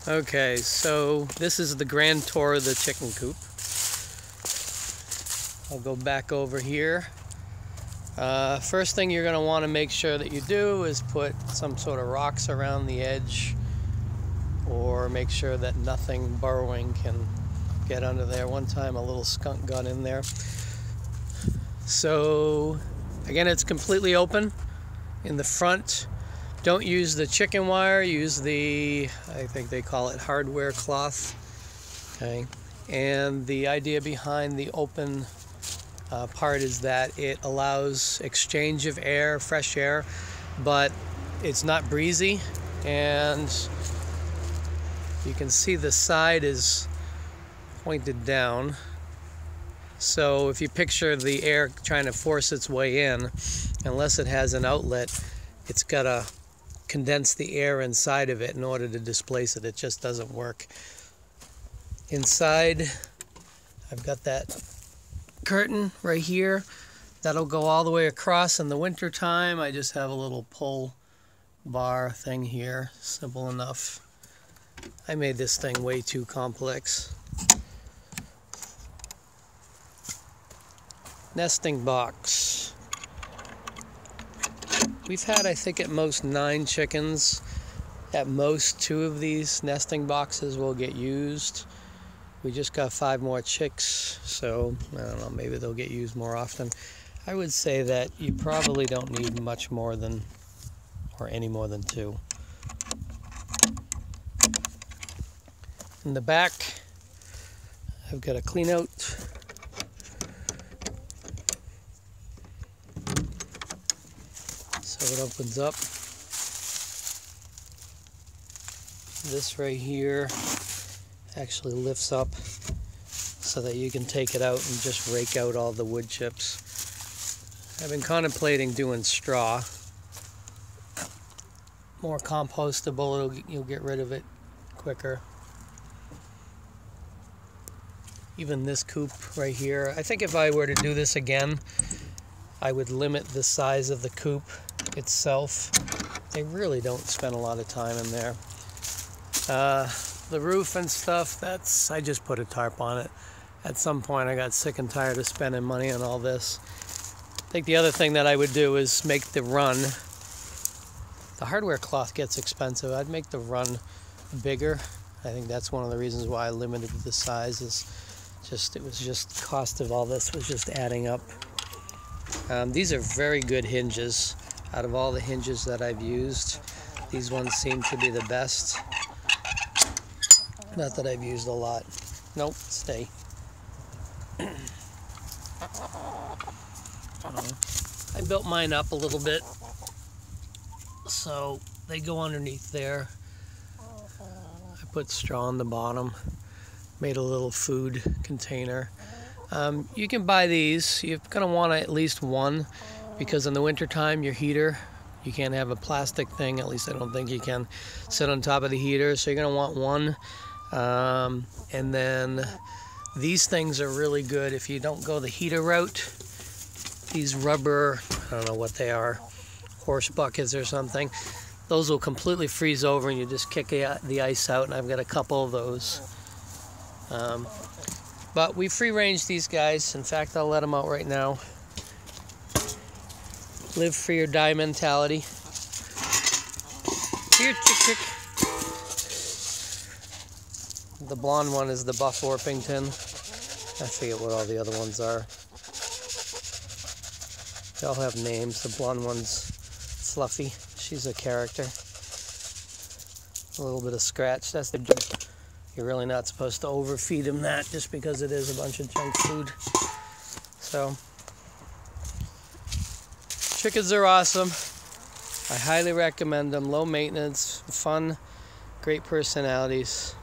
Okay, so this is the grand tour of the chicken coop. I'll go back over here. First thing you're going to want to make sure that you do is put some sort of rocks around the edge, or make sure that nothing burrowing can get under there. One time a little skunk got in there. So again, it's completely open in the front. Don't use the chicken wire, use the, I think they call it hardware cloth. Okay, and the idea behind the open part is that it allows exchange of air, fresh air, but it's not breezy, and you can see the side is pointed down. So if you picture the air trying to force its way in, unless it has an outlet, it's got to condense the air inside of it in order to displace it. It just doesn't work. Inside, I've got that curtain right here. That'll go all the way across in the winter time. I just have a little pull bar thing here. Simple enough. I made this thing way too complex. Nesting box. We've had, I think, at most 9 chickens. At most 2 of these nesting boxes will get used. We just got 5 more chicks, so I don't know, maybe they'll get used more often. I would say that you probably don't need much more than, or any more than 2. In the back, I've got a clean out. So it opens up. This right here actually lifts up so that you can take it out and just rake out all the wood chips. I've been contemplating doing straw. More compostable, you'll get rid of it quicker. Even this coop right here, I think if I were to do this again, I would limit the size of the coop itself. They really don't spend a lot of time in there. The roof and stuff, I just put a tarp on it. At some point I got sick and tired of spending money on all this. I think the other thing that I would do is make the run. The hardware cloth gets expensive. I'd make the run bigger. I think that's one of the reasons why I limited the size, is it was just cost of all this was just adding up. These are very good hinges. Out of all the hinges that I've used, these ones seem to be the best. Not that I've used a lot. Nope, stay. I built mine up a little bit, so they go underneath there. I put straw on the bottom, made a little food container. You can buy these. You're going to want at least one, because in the wintertime your heater, you can't have a plastic thing, at least I don't think you can, sit on top of the heater, so you're going to want one. And then these things are really good if you don't go the heater route. These rubber, I don't know what they are, horse buckets or something, those will completely freeze over and you just kick the ice out, and I've got a couple of those. But we free range these guys. In fact, I'll let them out right now. Live free or die mentality. Here, chick, chick. The blonde one is the Buff Orpington. I forget what all the other ones are. They all have names. The blonde one's Fluffy. She's a character. A little bit of scratch. That's the junk. You're really not supposed to overfeed them that, just because it is a bunch of junk food. So, chickens are awesome. I highly recommend them. Low maintenance, fun, great personalities.